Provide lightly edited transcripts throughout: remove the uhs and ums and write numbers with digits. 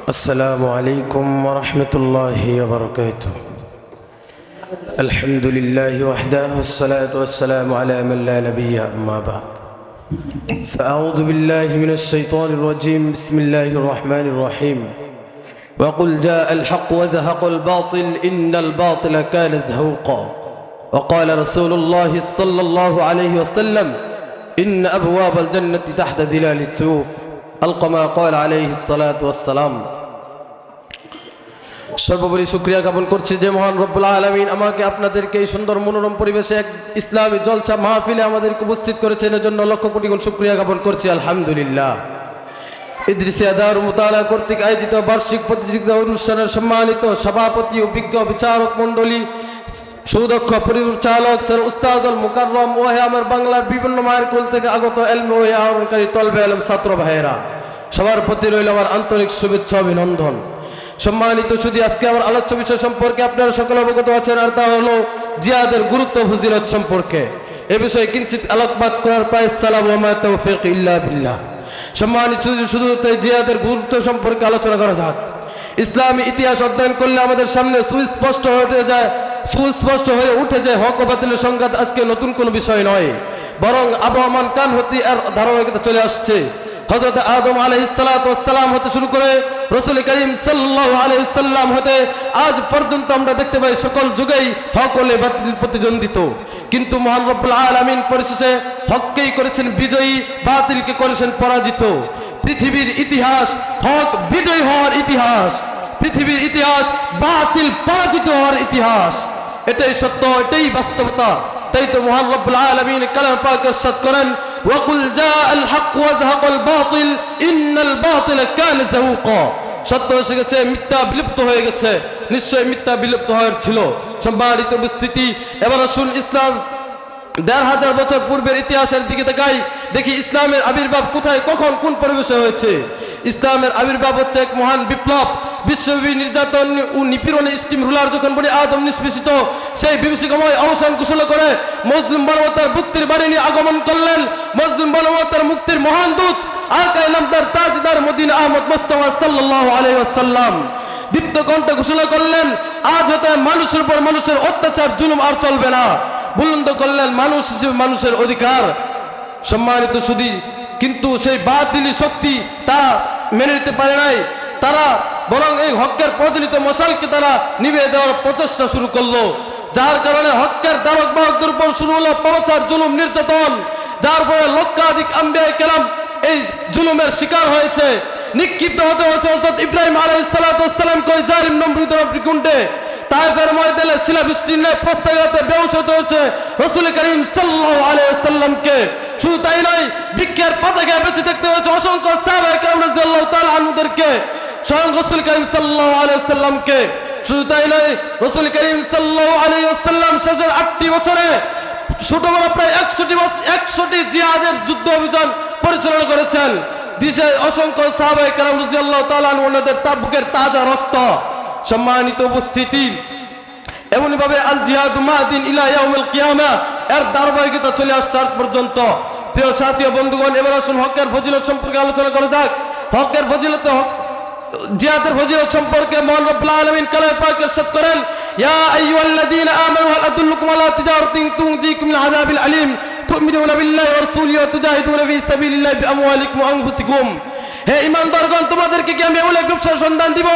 السلام عليكم ورحمة الله وبركاته. الحمد لله وحده والصلاة والسلام على من لا نبي أما بعد. فأعوذ بالله من الشيطان الرجيم. بسم الله الرحمن الرحيم. وقل جاء الحق وزهق الباطل إن الباطل كان زهوقا. وقال رسول الله صلى الله عليه وسلم إن أبواب الجنة تحت ظلال السيوف أو كما قال عليه الصلاة والسلام. সর্বোপরি শুকরিয়া জ্ঞাপন করছি যে মহান রব্বুল আলামিন আমাকে আপনাদেরকে এই সুন্দর মনোরম পরিবেশে এক ইসলামী জলসা মাহফিলে আমাদেরকে উপস্থিত করেছেন, এর জন্য লক্ষ কোটি গুণ শুকরিয়া জ্ঞাপন করছি আলহামদুলিল্লাহ। ইদ্রিসিয়া দারুল মুতালা কর্তৃক আয়োজিত বার্ষিক প্রতিযোগিতা অনুষ্ঠানের সম্মানিত সভাপতি ও বিজ্ঞ বিচারক মণ্ডলী, সুদক্ষ পরিচালক স্যার উস্তাদুল মুকাররম ও আমার বাংলার বিভিন্ন মায়ের কোল থেকে আগত ইলম ও আহরণকারী তলবে ইলম ছাত্র ভাইয়েরা, সবার প্রতি রইল আমার আন্তরিক শুভেচ্ছা অভিনন্দন। সম্মানিত শুধু আজকে আমার আলোচ্য বিষয় সম্পর্কে আপনারা সকলে অবগত আছেন, আর তা হলো জিহাদের গুরুত্ব ফজিলত সম্পর্কে। এ বিষয়ে কিঞ্চিত আলোকপাত করার প্রায় সালাম ওয়া মা তাওফীক ইল্লা বিল্লাহ। সম্মানিত শুধু জিহাদের গুরুত্ব সম্পর্কে আলোচনা করা যাক। ইসলামী ইতিহাস অধ্যয়ন করলে আমাদের সামনে সুস্পষ্ট হয়ে উঠে যায় হক ও বাতিলের সংঘাত আজকে নতুন কোনো বিষয় নয়, বরং আবহমান কাল হতে এর ধারাবাহিকতা চলে আসছে। হযরত আদম আলাইহিস সালাতু ওয়াস সালাম হতে শুরু করে রাসূল করিম সাল্লাল্লাহু আলাইহি ওয়াসাল্লাম হতে আজ পর্যন্ত আমরা দেখতে পাই সকল যুগেই হক ও বাতিল প্রতিদ্বন্দ্বিত, কিন্তু মহান রব্বুল আলামিন পরিশেষে হককেই করেছেন বিজয়ী, বাতিলকে করেছেন পরাজিত। পৃথিবীর ইতিহাস হক বিজয়ী হওয়ার ইতিহাস, পৃথিবীর ইতিহাস বাতিল পরাজিত হওয়ার ইতিহাস। এটাই সত্য, এটাই বাস্তবতা। তাই তো মহান রব্বুল আলামিন কালাম পাকে ইরশাদ করেন ওয়াকুল জাআল হক ওয়া যাহাকাল বাতিল ইন্নাল বাতিলা কানা যাহুকা। সত্য এসে গেছে, মিথ্যা বিলুপ্ত হয়ে গেছে, নিশ্চয় মিথ্যা বিলুপ্ত হওয়ার ছিল। সম্মানিত উপস্থিতি, এবার আসুন ইসলাম ১৫০০ বছর পূর্বের ইতিহাসের দিকে তাকাই, দেখি ইসলামের আবির্ভাব কোথায়, কখন, কোন পরিবেশে হয়েছে। ইসলামের আবির্ভাব হচ্ছে এক মহান বিপ্লব। বিশ্বব্যাপী নির্যাতন ও নিপীড়নে স্টিম রুলার যখন বলে আদম নিষ্পেষিত, সেই বিভীষিকাময় অবসান ঘোষণা করে মুসলিম মানবতার মুক্তির বাণী নিয়ে আগমন করলেন মুসলিম মানবতার মুক্তির মহান দূত আকায়ে নামদার তাজদার মদিনা আহমদ মুস্তাফা সাল্লাল্লাহু আলাইহি ওয়াসাল্লাম। দীপ্ত কণ্ঠে ঘোষণা করলেন আজ হতে মানুষের উপর মানুষের অত্যাচার জুলুম আর চলবে না। বুলন্দ করলেন মানুষ হিসেবে মানুষের অধিকার। সম্মানিত সুধী, কিন্তু সেই বাতিলি শক্তি তারা মেনে নিতে পারে নাই। তারা বরং এই হকের প্রজ্বলিত মশালকে তারা নিভিয়ে দেওয়ার প্রচেষ্টা শুরু করলো, যার কারণে হকের ধারক বাহকদের উপর শুরু হলো পাপাচার, জুলুম, নির্যাতন, যার ফলে লক্ষাধিক আম্বিয়া কেরাম এই জুলুমের শিকার হয়েছে। নিক্ষিপ্ত হতে হয়েছে হযরত ইব্রাহিম আলাইহিস সালাতু ওয়াস সালামকে ওই জালিম নমরুদের অগ্নিকুণ্ডে। তায়েফের ময়দানে শিলাবৃষ্টির ন্যায় প্রস্তাবিতে বেহুশ হতে হয়েছে রাসূল করিম সাল্লাল্লাহু আলাইহি ওয়াসাল্লামকে। শুধু তাই নয়, বৃক্ষের পাতাকে বেঁচে দেখতে হয়েছে অসংখ্য সাহাবায়ে কেরাম রাদিয়াল্লাহু তাআলা আনহুদেরকে, স্বয়ং রাসূল করিম সাল্লাল্লাহু আলাইহি ওয়াসাল্লামকে। শুধু তাই নয়, রাসূল করিম সাল্লাল্লাহু আলাইহি ওয়াসাল্লাম শেষের 8টি বছরে ছোট বড় প্রায় 100টি জিহাদের যুদ্ধ অভিযান পরিচালনা করেছেন। দিশে অসংখ্য সাহাবায়ে কেরাম রাদিয়াল্লাহু তাআলা আনহুদের বুকের তাজা রক্ত। সম্মানিত উপস্থিতি, এমনভাবে আল জিহাদ মাদিন ইলা ইয়াউমিল কিয়ামা এর ধারাবাহিকতা চলে আসছে আজ পর্যন্ত। প্রিয় সাথী ও বন্ধুগণ, এবার আসুন হকের ফজিলত সম্পর্কে আলোচনা করা যাক। হকের ফজিলত, জিহাদের ফজিলত সম্পর্কে মহান রব্বুল আলামিন কালামে পাকে ইরশাদ করেন ইয়া আইয়ুহাল্লাযীনা আমানু হাল আদুল্লুকুম আলা তিজারাতিন তুনজিকুম মিন আযাবিল আলীম তু'মিনুনা বিল্লাহি ওয়া রাসূলিহি ওয়া তুজাহিদুনা ফি সাবিলিল্লাহি বিআমওয়ালিকুম ওয়া আনফুসিকুম। হে ঈমানদারগণ, তোমাদেরকে কি আমি এমন এক ব্যবসার সন্ধান দিব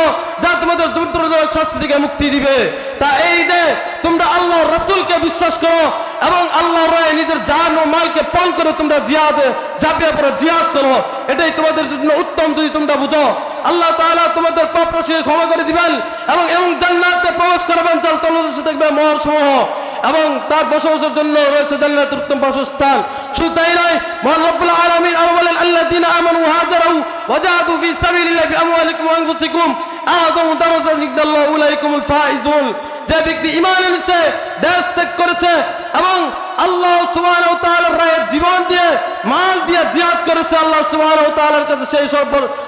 যা তোমাদের যন্ত্রণাদায়ক শাস্তি থেকে মুক্তি দিবে। তা এই যে তোমরা আল্লাহর রাসূলকে বিশ্বাস করো এবং আল্লাহর রাহে নিজের জান ও মালকে পণ করে তোমরা জিহাদে ঝাঁপিয়ে পড়ো, জিহাদ করো, এটাই তোমাদের জন্য উত্তম যদি তোমরা বুঝো। আল্লাহ তাআলা তোমাদের পাপ রাশি ক্ষমা করে দিবেন এবং জান্নাতে প্রবেশ করাবেন, যার তলদেশে থাকবে মহল সমূহ এবং তার বসবাসের জন্য রয়েছে জান্নাতের উত্তম বাসস্থান। শুধু তাই নয়, মহান রব্বুল আলামিন আরো বলেন আল্লাযীনা আমানু হাজারু ওয়া জাহাদু ফি সাবিলিল্লাহি বিআমওয়ালিকুম ওয়া আনফুসিকুম আযমু দারাজাতান ইনদাল্লাহি উলাইকুমুল ফাইজুন। যে ব্যক্তি ঈমান এনেছে, দেশ ত্যাগ করেছে এবং আল্লাহ সুবহানাহু ওয়া তাআলার রাহে জীবন দিয়ে মাল দিয়ে জিহাদ করেছে, আল্লাহ সুবহানাহু ওয়া তাআলার কাছে সেই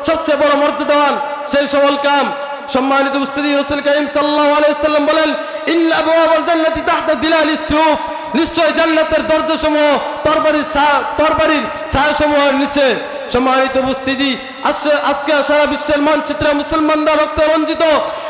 সবচেয়ে বড় মর্যাদাবান, সেই সফল কাম। সম্মানিত উপস্থিতি, রাসূল করিম সাল্লাল্লাহু আলাইহি ওয়াসাল্লাম বলেন ইন্না আবওয়াবাল জান্নাতি তাহতা দিলালিস সুয়ুফ, নিশ্চয় জান্নাতের দরজাসমূহ তরবারির ছায়াসমূহের নিচে। সম্মানিত উপস্থিতি, আজকে সারা বিশ্বের মানচিত্রে মুসলমানরা রক্তে রঞ্জিত।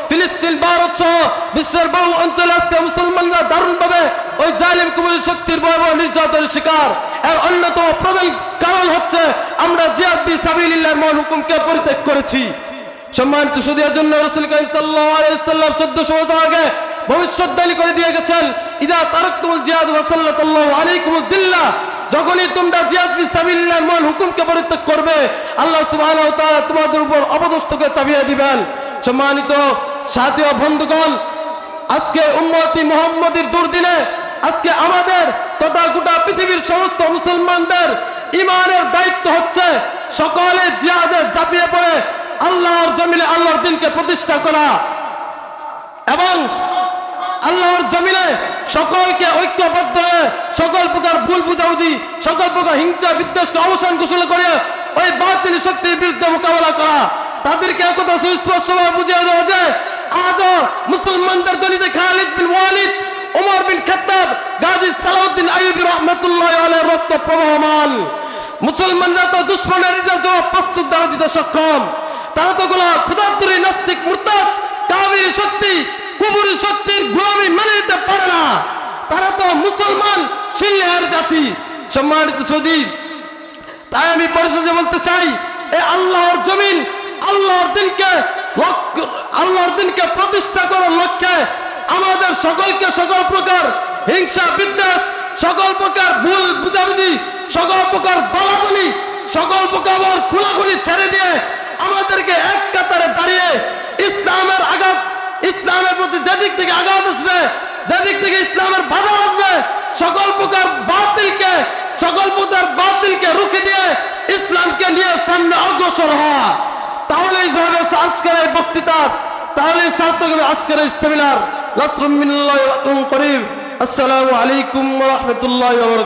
ফিলিস্তিন, ভারত সহ বিশ্বের বহু অঞ্চলে আজকে মুসলমানরা দারুণভাবে ওই জালিম কবুল শক্তির ভয়াবহ নির্যাতনের শিকার। এর অন্যতম প্রধান কারণ হচ্ছে আমরা জিহাদ ফি সাবিলিল্লাহর মহান হুকুমকে পরিত্যাগ করেছি। সম্মানিত সুধীর জন্য রাসূল কারীম সাল্লাল্লাহু আলাইহি ওয়াসাল্লাম 1400 বছর আগে ভবিষ্যদ্বাণী করে দিয়ে গেছেন, ইদা তারাকতুমুল জিহাদ ওয়া সাল্লাল্লাহু আলাইকুমুদ দিল্লাহ, যখনই তোমরা জিহাদ ফি সাবিলিল্লাহর মহান হুকুমকে পরিত্যাগ করবে, আল্লাহ সুবহানাহু ওয়া তাআলা তোমাদের উপর অপদস্থকে চাপিয়ে দিবেন। সম্মানিত সাথী ও বন্ধুগণ, আজকে উম্মতি মুহাম্মদীর দুর্দিনে আজকে আমাদের তথা গোটা পৃথিবীর সমস্ত মুসলমানদের ঈমানের দায়িত্ব হচ্ছে সকলে জিহাদে ঝাঁপিয়ে পড়ে আল্লাহর জমিনে আল্লাহর দ্বীনকে প্রতিষ্ঠা করা এবং আল্লাহর জমিনে সকলকে ঐক্যবদ্ধ হয়ে সকল প্রকার ভুল বুঝাবুঝি, সকল প্রকার হিংসা বিদ্বেষকে অবসান ঘোষণা করে ওই বাতিল শক্তির বিরুদ্ধে মোকাবেলা করা। তাদেরকে একথা সুস্পষ্টভাবে বুঝিয়ে দেওয়া যায়, আজও মুসলমানদের দলিতে খালিদ বিন ওয়ালিদ, ওমর বিন খাত্তাব, গাজী সালাউদ্দিন আইয়ুবী রাহমাতুল্লাহি আলাইহির রক্ত প্রবাহমান। মুসলমানরা তো দুশমনের জবাব প্রস্তুত দ্বারা দিতে সক্ষম। তারা তো গুলো ক্ষুধাতুরী নাস্তিক মুরতাদ কাফির শক্তি কুফরি শক্তির গোলামি মেনে নিতে পারে না। তারা তো মুসলমান সিংহের জাতি। সম্মানিত সুধী, তাই আমি পরিশেষে বলতে চাই, এই আল্লাহর জমিন আল্লাহর দ্বীনকে প্রতিষ্ঠা করার লক্ষ্যে আমাদের সকলকে সকল প্রকার হিংসা বিদ্বেষ, সকল প্রকার ভুল বুঝাবুঝি, সকল প্রকার দলাদলি, সকল প্রকার খুলাখুলি ছেড়ে দিয়ে আমাদেরকে এক কাতারে দাঁড়িয়ে ইসলামের প্রতি যেদিক থেকে আঘাত আসবে, যেদিক থেকে ইসলামের বাধা আসবে, সকল প্রকার বাতিলকে রুখে দিয়ে ইসলামকে নিয়ে সামনে অগ্রসর হওয়া। তাহলেই হবে আজকের এই বক্তৃতা, তাহলেই সার্থক হবে আজকের এই সেমিনার। নাসরুম মিনাল্লাহি ওয়া ফাতহুন করিব। আসসালামু আলাইকুম ওয়া রাহমাতুল্লাহি ওয়া বারাকাতুহু।